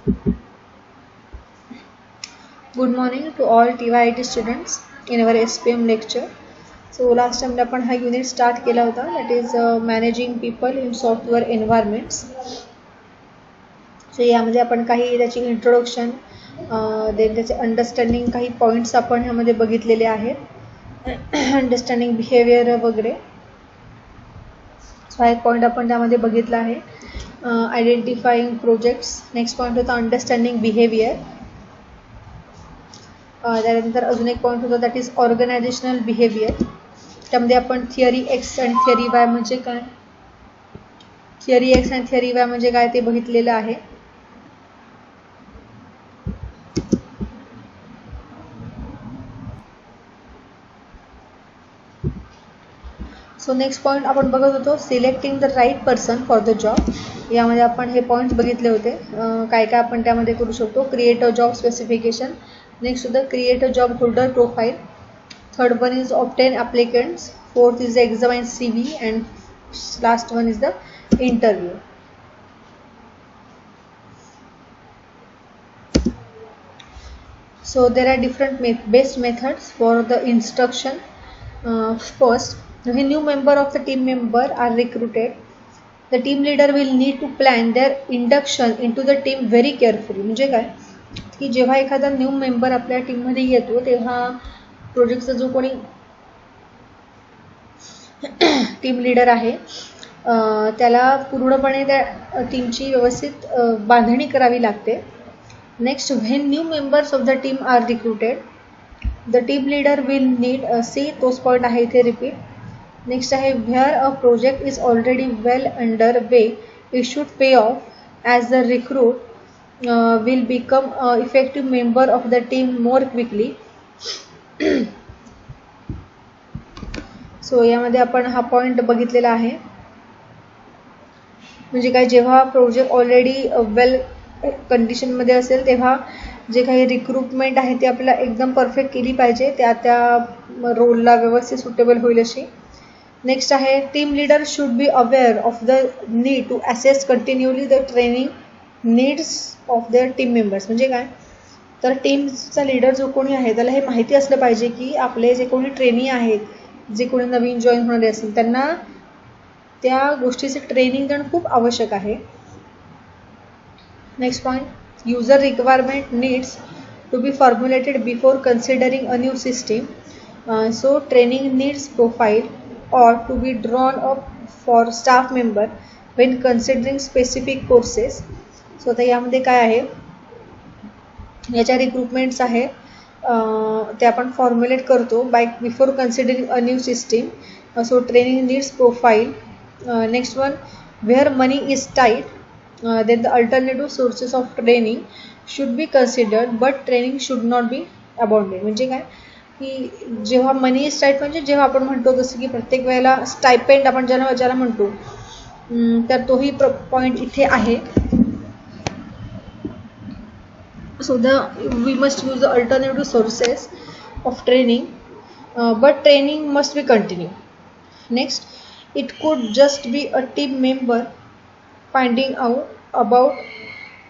Good morning to all TYIT students in our SPM lecture. So last time आपण हा unit start केला होता, that is managing people in software environments. So यामध्ये आपण काही त्याची इंट्रोडक्शन त्याचे अंडरस्टँडिंग काही पॉइंट्स आपण ह्यामध्ये बघितलेले आहेत. अंडरस्टँडिंग बिहेवियर वगैरे. सो हा एक पॉइंट आपण त्यामध्ये बघितला आहे. Identifying projects. नेक्स्ट पॉइंट होता अंडरस्टँडिंग बिहेवियर. त्यानंतर अजून एक पॉईंट होता दॅट इज ऑर्गनायझेशनल बिहेवियर. त्यामध्ये आपण थिअरी एक्स आणि थिअरी वाय म्हणजे काय, थिअरी एक्स आणि थिअरी वाय म्हणजे काय ते बघितलेलं आहे. सो नेक्स्ट पॉईंट आपण बघत होतो selecting the right person for the job. यामध्ये आपण हे पॉईंट्स बघितले होते. काय काय आपण त्यामध्ये करू शकतो. Create a job specification. Next to the create a job holder profile. Third one is obtain applicants. Fourth is the examine CV, and last one is the interview. So there are different best methods for the instruction. First, when new member of the team member are recruited, the team leader will need to plan their induction into the team very carefully. म्हणजे काय की जेव्हा एखादा new member आपल्या टीममध्ये येतो तेव्हा प्रोजेक्टचा जो कोणी टीम लीडर आहे त्याला पूर्णपणे त्या टीमची व्यवस्थित बांधणी करावी लागते. Next, when new members of the team are recruited, the team leader will need see तोच पॉईंट आहे इथे रिपीट. नेक्स्ट आहे where a project is already well under way it should pay off as the recruit will become an effective member of the team more quickly. So यामध्ये आपण हा point बघितलेला आहे. म्हणजे काय, जेव्हा प्रोजेक्ट ऑलरेडी वेल कंडिशनमध्ये असेल तेव्हा जे काही रिक्रुटमेंट आहे ते आपल्याला एकदम परफेक्ट केली पाहिजे, त्या रोलला व्यवस्थित सुटेबल होईल अशी. नेक्स्ट आहे team leader should be aware of the need to assess continuously the training needs of their team members. म्हणजे काय, तर टीमचा लीडर जो कोणी आहे त्याला हे माहिती असलं पाहिजे की आपले जे कोणी ट्रेनी आहेत, जे कोणी नवीन जॉईन होणारे असतील त्यांना त्या गोष्टीचे ट्रेनिंग देणं खूप आवश्यक आहे. Next point, user requirement needs to be formulated before considering a new system. So training needs profile or to be drawn up for staff member when considering specific courses. So आता यामध्ये काय आहे, याच्या recruitments आहे ते आपण formulate करतो by before considering a new system. So training needs profile. Next one, where money is tight then the alternative sources of training should be considered but training should not be abounded. म्हणजे काय की जेव्हा मनी is tight म्हणजे जेव्हा आपण म्हणतो जसं की प्रत्येक वेळेला स्टायपेंड आपण ज्याला म्हणतो तर तोही पॉईंट इथे आहे. So we must use the alternative sources of training, but training must be continued. Next, it could just be a team member finding out about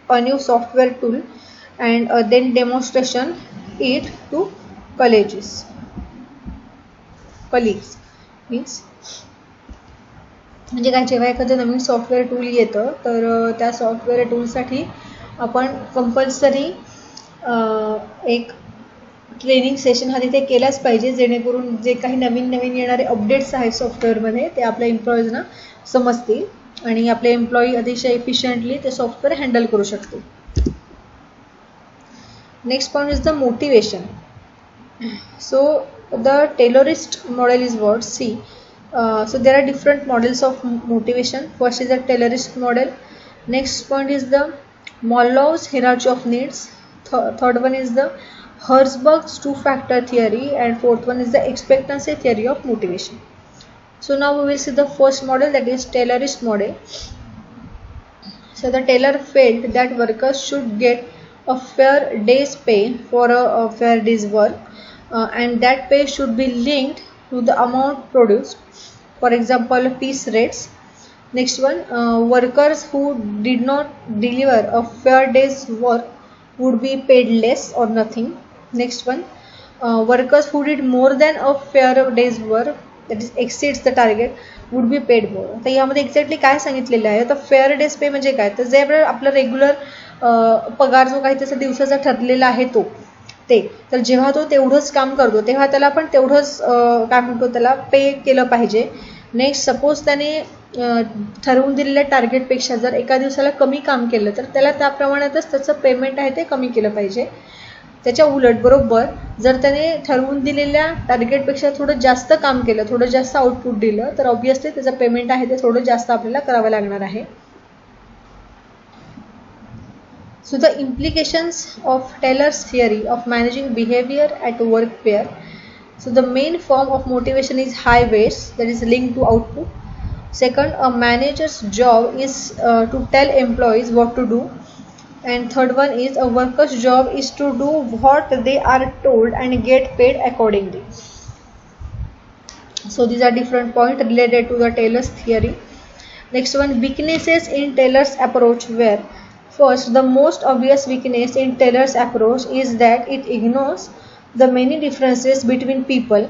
a new software tool and then demonstration it to colleagues means म्हणजे काय, जेव्हा एखादं नवीन software tool येतं तर त्या software टूलसाठी आपण compulsory एक training session हा तिथे केलाच पाहिजे, जेणेकरून जे काही नवीन येणारे अपडेट्स आहेत सॉफ्टवेअरमध्ये ते आपल्या एम्प्लॉईजना समजतील आणि आपले एम्प्लॉई अतिशय इफिशियंटली ते सॉफ्टवेअर हँडल करू शकतील. Next point is the motivation. So the Taylorist model is what see. So there are different models of motivation. First is the Taylorist model. Next point is the Marlow's hierarchy of needs. Third one is the Herzberg's two-factor theory, and fourth one is the expectancy theory of motivation. So now we will see the first model, that is Taylorist model. So the Taylor felt that workers should get a fair day's pay for a fair day's work, and that pay should be linked to the amount produced. For example, piece rates. Next one, workers who did not deliver a fair day's work would be paid less or nothing. Next one, workers who did more than a fair day's work, that is exceeds the target, would be paid more. तर यामध्ये exactly काय सांगितलेलं आहे, तर fair days पे म्हणजे काय, तर जे आपलं रेग्युलर पगार जो काही त्याचा दिवसाचा ठरलेला आहे तो ते, तर जेव्हा तो तेवढंच काम करतो तेव्हा त्याला पण तेवढंच काय म्हणतो त्याला पे केलं पाहिजे. नेक्स्ट, सपोज त्याने ठरवून दिलेल्या टार्गेटपेक्षा जर एका दिवसाला कमी काम केलं तर त्याला त्या प्रमाणातच त्याचं पेमेंट आहे ते कमी केलं पाहिजे. त्याच्या उलट बरोबर जर त्याने ठरवून दिलेल्या टार्गेटपेक्षा थोडं जास्त काम केलं, थोडं जास्त आउटपुट दिलं, तर ऑब्व्हियसली त्याचं पेमेंट आहे ते थोडं जास्त आपल्याला करावं लागणार आहे. So the implications of Taylor's theory of managing behavior at work were, so the main form of motivation is high wage, that is linked to output. Second, a manager's job is to tell employees what to do. And third one is a worker's job is to do what they are told and get paid accordingly. So these are different points related to the Taylor's theory. Next one, weaknesses in Taylor's approach were, first, the most obvious weakness in Taylor's approach is that it ignores the many differences between people.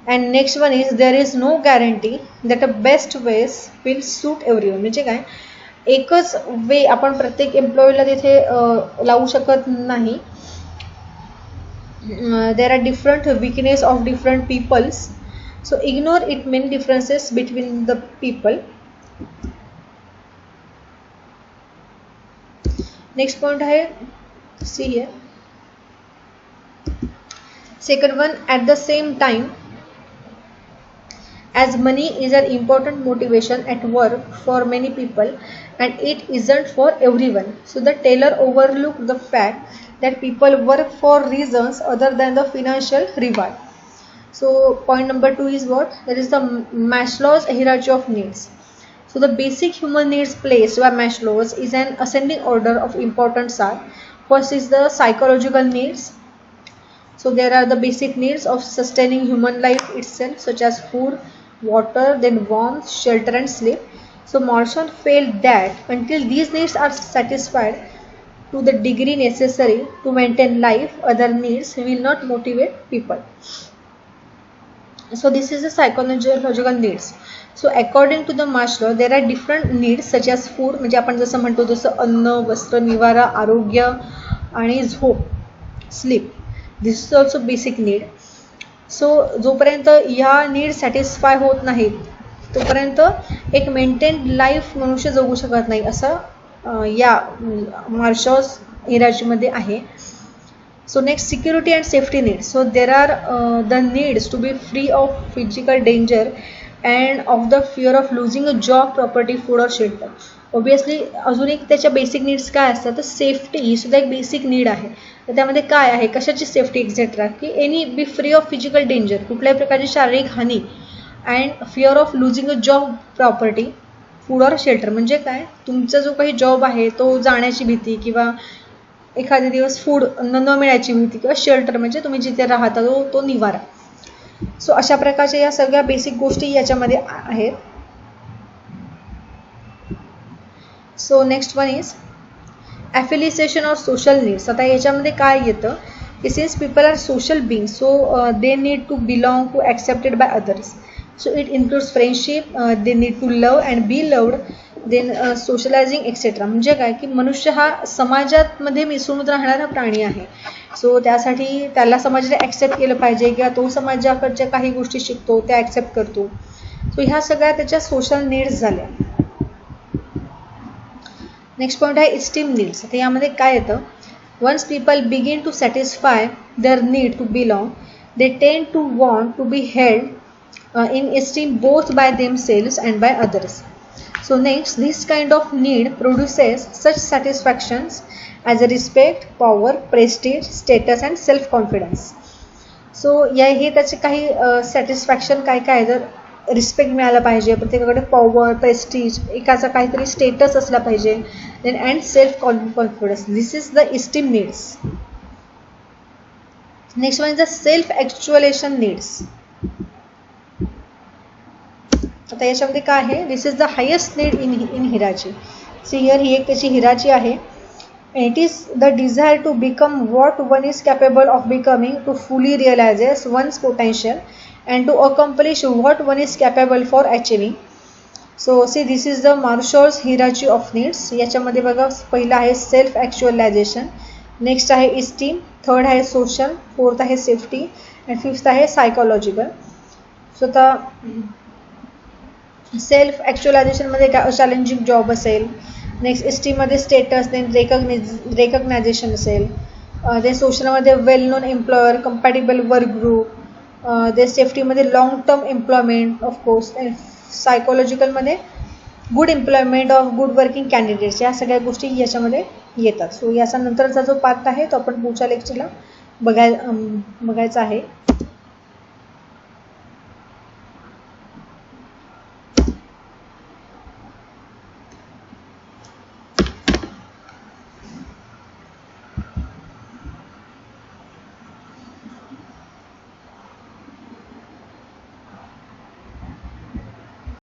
And next one is there is no guarantee that a best ways will suit everyone. म्हणजे काय, एकच वे आपण प्रत्येक एम्प्लॉईला तिथे लावू शकत नाही. There are different weakness of different peoples, so ignore it many differences between the people. Next point आहे see here. Second one, at the same time as money is an important motivation at work for many people and it isn't for everyone. So the Taylor overlooked the fact that people work for reasons other than the financial reward. So point number 2 is what? That is the Maslow's hierarchy of needs. So the basic human needs placed by Maslow's is an ascending order of importance are. First is the psychological needs. So there are the basic needs of sustaining human life itself, such as food, water, then warmth, shelter and sleep. So Marshall felt that until these needs are satisfied to the degree necessary to maintain life, other needs will not motivate people. So this is the psychological needs. So according to the Maslow, there are different needs such as food, म्हणजे आपण जसं म्हणतो जसं अन्न, वस्त्र, निवारा, आरोग्य आणि झोप, sleep. This is also basic need. So जोपर्यंत ह्या नीड सॅटिस्फाय होत नाहीत तोपर्यंत एक मेंटेन लाईफ मनुष्य जगू शकत नाही, असं या मार्शॉस हिरार्चीमध्ये आहे. So next, security and safety need. So there are the needs to be free of physical danger and of the fear of losing a job, property, food or shelter. Obviously अजून एक त्याच्या basic needs काय असतात, तर safety ही सुद्धा एक basic need आहे. तर त्यामध्ये काय आहे, कशाची सेफ्टी एक्सेट्रा, की any B free of physical danger, कुठल्याही प्रकारची शारीरिक हानी, and fear of losing a job, property, food or shelter. म्हणजे काय, तुमचा जो काही जॉब आहे तो जाण्याची भीती किंवा एखादे दिवस फूड न मिळायची भीती, किंवा शेल्टर म्हणजे तुम्ही जिथे राहता तो निवारा. सो अशा प्रकारच्या या सगळ्या बेसिक गोष्टी याच्यामध्ये आहेत. So next one is affiliation or social needs. आता याच्यामध्ये काय येतं की since people are social beings, so they need to belong to accepted by others. So it includes friendship, they need to love and be loved, then socializing etc. म्हणजे काय की मनुष्य हा समाजात मध्ये मिसळून राहणारा प्राणी आहे. सो त्यासाठी त्याला समाजाने ॲक्सेप्ट केलं पाहिजे किंवा तो समाजाकडच्या काही गोष्टी शिकतो त्या ॲक्सेप्ट करतो. सो ह्या सगळ्या त्याच्या सोशल नीड्स झाल्या. नेक्स्ट पॉइंट आहे इस्टीम नीड्स. आता यामध्ये काय येतं, once people begin to satisfy their need to belong, they tend to want to be held in esteem both by themselves and by others. So next, this kind of need produces such satisfactions as a respect, power, prestige, status and self confidence. So हे त्याचे काही satisfaction काय काय, जर respect मिळाला पाहिजे, प्रत्येकाकडे power, Prestige, एकाचा काहीतरी स्टेटस असला पाहिजे, then and self confidence. This is the esteem needs. Next one is the self actualization needs. आता याच्यामध्ये काय आहे, this is the highest need in hierarchy. See here ही एक त्याची हिराची आहे. It is the desire to become what one is capable of becoming, to fully realizes one's potential and to accomplish what one is capable for achieving. So see this is the मार्शॉल्स हिराची of needs. याच्यामध्ये बघा, पहिलं आहे self actualization, next आहे esteem, third आहे social, fourth आहे safety and fifth आहे psychological. So आता self ॲक्च्युअलायझेशनमध्ये काय, चॅलेंजिंग जॉब असेल, नेक्स्ट इस्टीममध्ये स्टेटस, देन रेकग्नायझेशन असेल, देन सोशलमध्ये well known employer, compatible work group, then सेफ्टीमध्ये long term employment of course, and सायकोलॉजिकलमध्ये good employment of good working candidates. या सगळ्या गोष्टी याच्यामध्ये येतात. सो याचा नंतरचा जो पार्ट आहे तो आपण पुढच्या लेक्चरला बघायचा आहे.